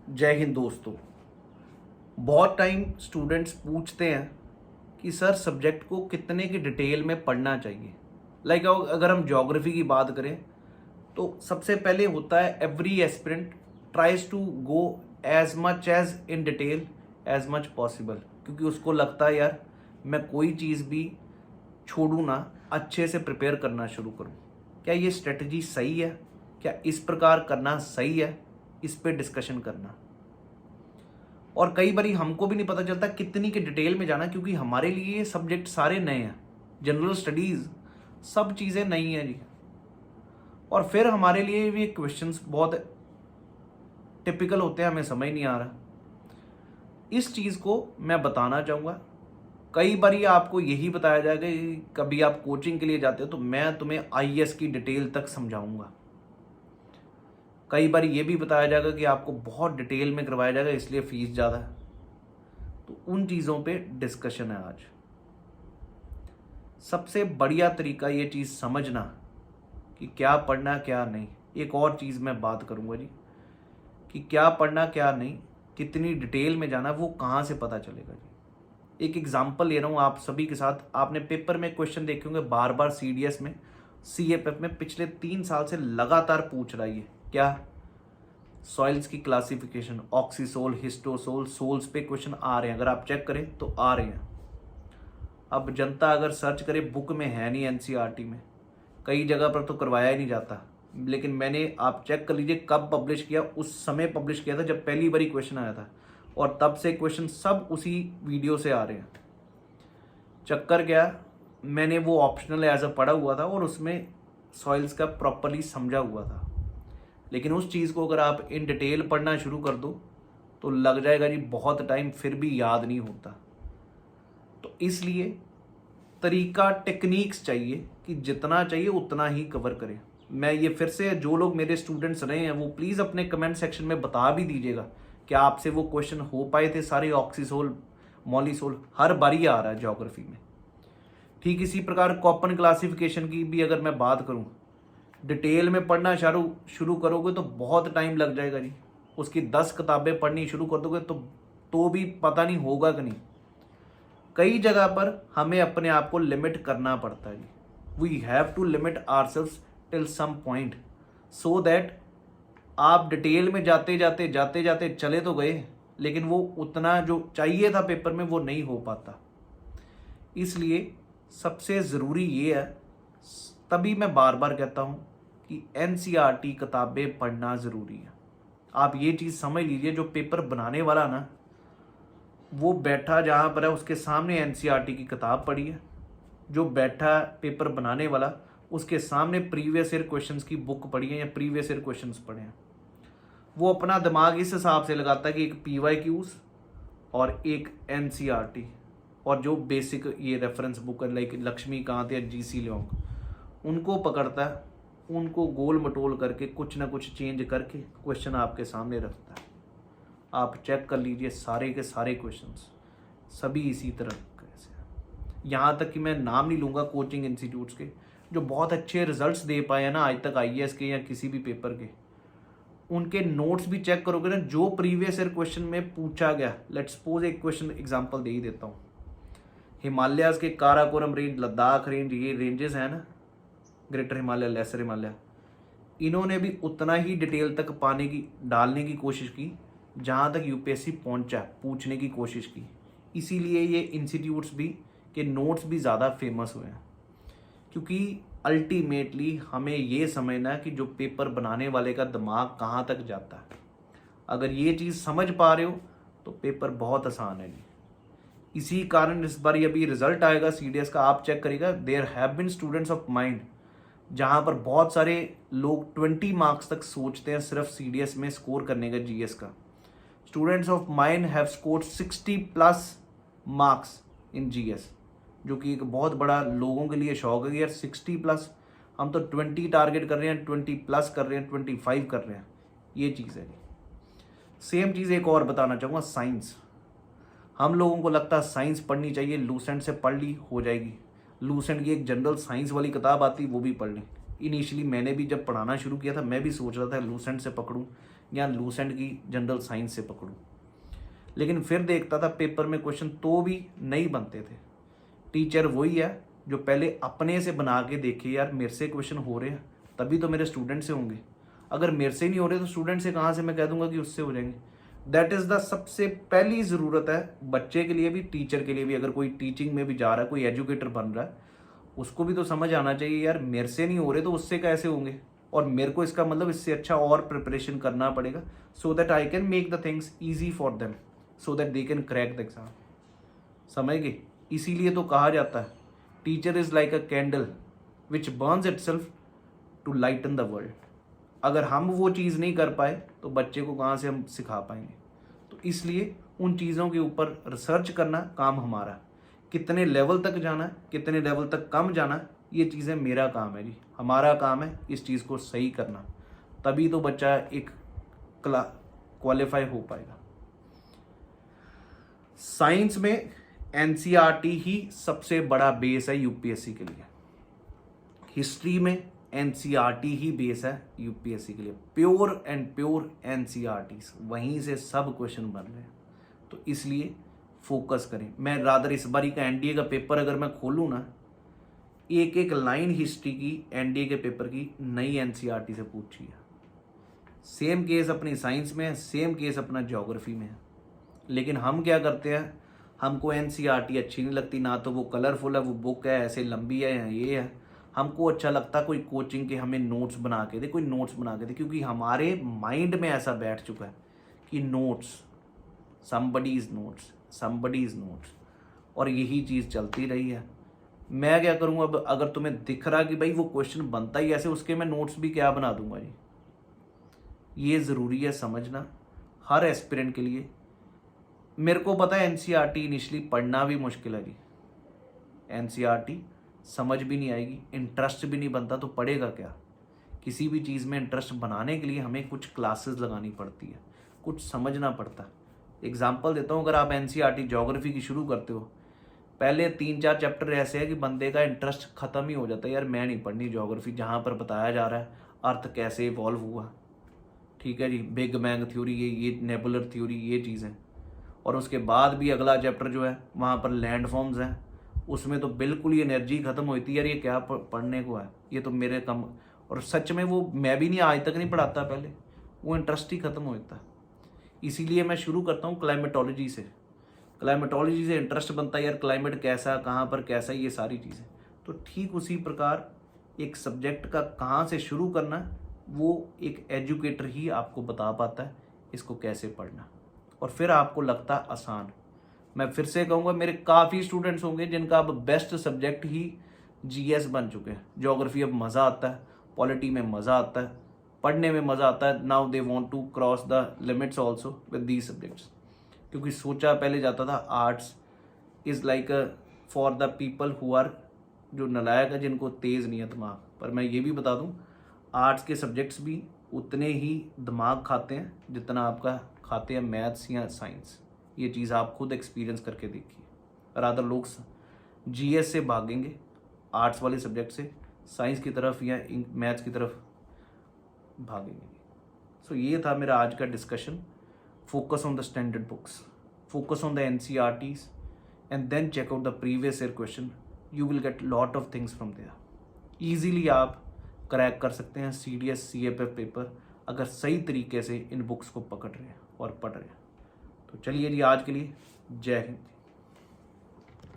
जय हिंद दोस्तों। बहुत टाइम स्टूडेंट्स पूछते हैं कि सर सब्जेक्ट को कितने की डिटेल में पढ़ना चाहिए। लाइक अगर हम ज्योग्राफी की बात करें तो सबसे पहले होता है every aspirant tries to go as in detail as much possible, क्योंकि उसको लगता है यार मैं कोई चीज़ भी छोड़ूँ ना, अच्छे से प्रिपेयर करना शुरू करूँ। क्या ये स्ट्रेटजी सही है? क्या इस प्रकार करना सही है? इस पे डिस्कशन करना। और कई बारी हमको भी नहीं पता चलता कितनी के डिटेल में जाना, क्योंकि हमारे लिए ये सब्जेक्ट सारे नए हैं। जनरल स्टडीज सब चीज़ें नई हैं जी। और फिर हमारे लिए भी क्वेश्चंस बहुत टिपिकल होते हैं, हमें समझ नहीं आ रहा। इस चीज़ को मैं बताना चाहूँगा। कई बारी आपको यही बताया जाएगा कि कभी आप कोचिंग के लिए जाते हो तो मैं तुम्हें आईएएस की डिटेल तक समझाऊंगा। कई बार ये भी बताया जाएगा कि आपको बहुत डिटेल में करवाया जाएगा, इसलिए फीस ज़्यादा है। तो उन चीज़ों पे डिस्कशन है आज। सबसे बढ़िया तरीका ये चीज़ समझना कि क्या पढ़ना क्या नहीं। एक और चीज़ मैं बात करूँगा जी कि क्या पढ़ना क्या नहीं, कितनी डिटेल में जाना, वो कहाँ से पता चलेगा जी। एक एग्जाम्पल ले रहा हूँ आप सभी के साथ। आपने पेपर में क्वेश्चन देखे होंगे बार बार, सीडीएस में, सीएपीएफ में पिछले 3 साल से लगातार पूछ रहा है। क्या? सॉइल्स की क्लासिफिकेशन, ऑक्सीसोल, हिस्टोसोल, सोल्स पे क्वेश्चन आ रहे हैं। अगर आप चेक करें तो आ रहे हैं। अब जनता अगर सर्च करे, बुक में है नहीं, एनसीईआरटी में कई जगह पर तो करवाया ही नहीं जाता। लेकिन मैंने, आप चेक कर लीजिए कब पब्लिश किया, उस समय पब्लिश किया था जब पहली बारी क्वेश्चन आया था, और तब से क्वेश्चन सब उसी वीडियो से आ रहे हैं। चक्कर क्या, मैंने वो ऑप्शनल एज अ पढ़ा हुआ था और उसमें सॉइल्स का प्रॉपरली समझा हुआ था। लेकिन उस चीज़ को अगर आप इन डिटेल पढ़ना शुरू कर दो तो लग जाएगा जी बहुत टाइम, फिर भी याद नहीं होता। तो इसलिए तरीका, टेक्निक्स चाहिए कि जितना चाहिए उतना ही कवर करें। मैं ये फिर से, जो लोग मेरे स्टूडेंट्स रहे हैं वो प्लीज़ अपने कमेंट सेक्शन में बता भी दीजिएगा कि आपसे वो क्वेश्चन हो पाए थे सारे, ऑक्सीसोल, मॉलीसोल हर बारी आ रहा है ज्योग्राफी में। ठीक इसी प्रकार कॉपन क्लासिफिकेशन की भी अगर मैं बात करूं, डिटेल में पढ़ना शुरू करोगे तो बहुत टाइम लग जाएगा जी। उसकी 10 किताबें पढ़नी शुरू कर दोगे तो भी पता नहीं होगा कि नहीं। कई जगह पर हमें अपने आप को लिमिट करना पड़ता है जी। We have to limit ourselves till some point, so that आप डिटेल में जाते जाते चले तो गए, लेकिन वो उतना जो चाहिए था पेपर में वो नहीं हो पाता। इसलिए सबसे ज़रूरी ये है, तभी मैं बार बार कहता हूँ कि एनसीईआरटी किताबें पढ़ना ज़रूरी है। आप ये चीज़ समझ लीजिए, जो पेपर बनाने वाला ना, वो बैठा जहाँ पर है उसके सामने एनसीईआरटी की किताब पढ़ी है। जो बैठा पेपर बनाने वाला, उसके सामने प्रीवियस ईयर क्वेश्चंस की बुक पढ़ी है या प्रीवियस ईयर क्वेश्चंस पढ़े हैं। वो अपना दिमाग इस हिसाब से लगाता है कि एक पीवाईक्यूज और एक एनसीईआरटी और जो बेसिक ये रेफरेंस बुक है लाइक लक्ष्मीकांत या जीसी ल्योंग, उनको पकड़ता है, उनको गोल मटोल करके कुछ ना कुछ चेंज करके क्वेश्चन आपके सामने रखता है। आप चेक कर लीजिए सारे के सारे क्वेश्चंस सभी इसी तरह से। यहाँ तक कि मैं नाम नहीं लूँगा कोचिंग इंस्टीट्यूट्स के जो बहुत अच्छे रिजल्ट्स दे पाए हैं ना आज तक, आईएएस के या किसी भी पेपर के, उनके नोट्स भी चेक करोगे ना, जो प्रीवियस ईयर क्वेश्चन में पूछा गया। लेट्स सपोज एक क्वेश्चन एग्जांपल दे ही देता हूँ। हिमालयाज के काराकोरम रेंज, लद्दाख रेंज, ये रेंजेस हैं ना, ग्रेटर हिमालय, लेसर हिमालय, इन्होंने भी उतना ही डिटेल तक डालने की कोशिश की जहाँ तक यूपीएससी पहुँचा, पूछने की कोशिश की। इसीलिए ये इंस्टीट्यूट्स भी के नोट्स भी ज़्यादा फेमस हुए हैं, क्योंकि अल्टीमेटली हमें ये समझना है कि जो पेपर बनाने वाले का दिमाग कहाँ तक जाता है। अगर ये चीज़ समझ पा रहे हो तो पेपर बहुत आसान है जी। इसी कारण इस बार अभी रिजल्ट आएगा सीडीएस का, आप चेक करिएगा, there have been students of mind, जहाँ पर बहुत सारे लोग 20 मार्क्स तक सोचते हैं सिर्फ सीडीएस में स्कोर करने का जीएस का। Students of mind have scored 60+ marks in GS, जो कि एक बहुत बड़ा लोगों के लिए शौक है कि यार 60+, हम तो 20 टारगेट कर रहे हैं, 20+ कर रहे हैं, 25 कर रहे हैं। ये चीज़ है। सेम चीज़ एक और बताना चाहूँगा, साइंस। हम लोगों को लगता है साइंस पढ़नी चाहिए, लूसेंट से पढ़ ली हो जाएगी। लूसेंट की एक जनरल साइंस वाली किताब आती, वो भी पढ़ ली। इनिशियली मैंने भी जब पढ़ाना शुरू किया था मैं भी सोच रहा था लूसेंट से पकड़ूं या लूसेंट की जनरल साइंस से पकड़ूं। लेकिन फिर देखता था पेपर में क्वेश्चन तो भी नहीं बनते थे। टीचर वही है जो पहले अपने से बना के देखे, यार मेरे से क्वेश्चन हो रहे हैं तभी तो मेरे स्टूडेंट से होंगे, अगर मेरे से नहीं हो रहे तो स्टूडेंट से कहाँ से मैं कह दूंगा कि उससे हो जाएंगे। दैट इज़ द सबसे पहली ज़रूरत है बच्चे के लिए भी, टीचर के लिए भी। अगर कोई टीचिंग में भी जा रहा है, कोई एजुकेटर बन रहा है, उसको भी तो समझ आना चाहिए यार मेरे से नहीं हो रहे तो उससे कैसे होंगे, और मेरे को इसका मतलब इससे अच्छा और प्रिपरेशन करना पड़ेगा so that I can make the things easy for them, so that they can crack the exam. समझ गए? इसीलिए तो कहा जाता है teacher is like a candle which burns itself to lighten the world. अगर हम वो चीज़ नहीं कर पाए तो बच्चे को कहाँ से हम सिखा पाएंगे। तो इसलिए उन चीज़ों के ऊपर रिसर्च करना काम हमारा। कितने लेवल तक जाना है, कितने लेवल तक कम जाना है, ये चीज़ें मेरा काम है जी। हमारा काम है इस चीज़ को सही करना, तभी तो बच्चा एक क्वालिफाई हो पाएगा। साइंस में एनसीईआरटी ही सबसे बड़ा बेस है यूपीएससी के लिए। हिस्ट्री में एनसीईआरटी ही बेस है यूपीएससी के लिए। प्योर एंड प्योर एनसीईआरटी, वहीं से सब क्वेश्चन बन रहे हैं। तो इसलिए फोकस करें। मैं रादर इस बारी का एनडीए का पेपर अगर मैं खोलूँ ना, एक एक लाइन हिस्ट्री की एनडीए के पेपर की नई एनसीईआरटी से पूछी है। सेम केस अपनी साइंस में है, सेम केस अपना ज्योग्राफी में है। लेकिन हम क्या करते हैं, हमको एनसीईआरटी अच्छी नहीं लगती, ना तो वो कलरफुल है, वो बुक है ऐसे लंबी है या ये है। हमको अच्छा लगता कोई कोचिंग के हमें नोट्स बना के दे, कोई नोट्स बना के दे, क्योंकि हमारे माइंड में ऐसा बैठ चुका है कि notes, somebody is notes, somebody is notes, और यही चीज़ चलती रही है। मैं क्या करूँगा, अब अगर तुम्हें दिख रहा कि भाई वो क्वेश्चन बनता ही ऐसे, उसके मैं नोट्स भी क्या बना दूंगा जी। ये ज़रूरी है समझना हर एस्पिरेंट के लिए। मेरे को पता है एनसीईआरटी इनिशियली पढ़ना भी मुश्किल है जी। एनसीईआरटी समझ भी नहीं आएगी, इंटरेस्ट भी नहीं बनता तो पढ़ेगा क्या। किसी भी चीज़ में इंटरेस्ट बनाने के लिए हमें कुछ क्लासेस लगानी पड़ती है, कुछ समझना पड़ता है। एग्जाम्पल देता हूँ, अगर आप एनसीईआरटी ज्योग्राफी की शुरू करते हो, पहले 3-4 चैप्टर ऐसे है कि बंदे का इंटरेस्ट खत्म ही हो जाता है, यार मैं नहीं पढ़नी ज्योग्राफी, जहाँ पर बताया जा रहा है अर्थ कैसे इवॉल्व हुआ, ठीक है जी, बिग बैंग थ्योरी, ये नेबुलर थ्योरी, ये चीज़ें। और उसके बाद भी अगला चैप्टर जो है वहाँ पर लैंड फॉर्म्स हैं, उसमें तो बिल्कुल ही एनर्जी खत्म होती है, यार ये क्या पढ़ने को है, ये तो मेरे कम। और सच में वो मैं भी नहीं आज तक नहीं पढ़ाता, पहले वो इंटरेस्ट ही खत्म हो जाता है। इसीलिए मैं शुरू करता हूँ क्लाइमेटोलॉजी से। क्लाइमेटोलॉजी से इंटरेस्ट बनता है, यार क्लाइमेट कैसा, कहाँ पर कैसा, ये सारी चीज़ें। तो ठीक उसी प्रकार एक सब्जेक्ट का कहाँ से शुरू करना है, वो एक एजुकेटर ही आपको बता पाता है इसको कैसे पढ़ना, और फिर आपको लगता है आसान। मैं फिर से कहूँगा, मेरे काफ़ी स्टूडेंट्स होंगे जिनका अब बेस्ट सब्जेक्ट ही जीएस बन चुके हैं। ज्योग्राफी अब मज़ा आता है, पॉलिटी में मज़ा आता है, पढ़ने में मज़ा आता है। Now they want to cross the limits also with these subjects. क्योंकि सोचा पहले जाता था arts is like for the people who are, जो नलायक है, जिनको तेज़ नहीं है दिमाग। पर मैं ये भी बता दूँ, आर्ट्स के सब्जेक्ट्स भी उतने ही दिमाग खाते हैं जितना आपका खाते हैं मैथ्स या साइंस। ये चीज़ आप खुद एक्सपीरियंस करके देखिए। रादर लोग जीएस से भागेंगे, आर्ट्स वाले सब्जेक्ट से साइंस की तरफ या मैथ्स की तरफ भागेंगे। सो ये था मेरा आज का discussion. Focus on the standard books, focus on the NCERTs, and then check out the previous year question. You will get lot of things from there. Easily आप क्रैक कर सकते हैं सीडीएस सीएफएफ पेपर, अगर सही तरीके से इन books को पकड़ रहे हैं और पढ़ रहे हैं। तो चलिए जी, आज के लिए जय हिंद।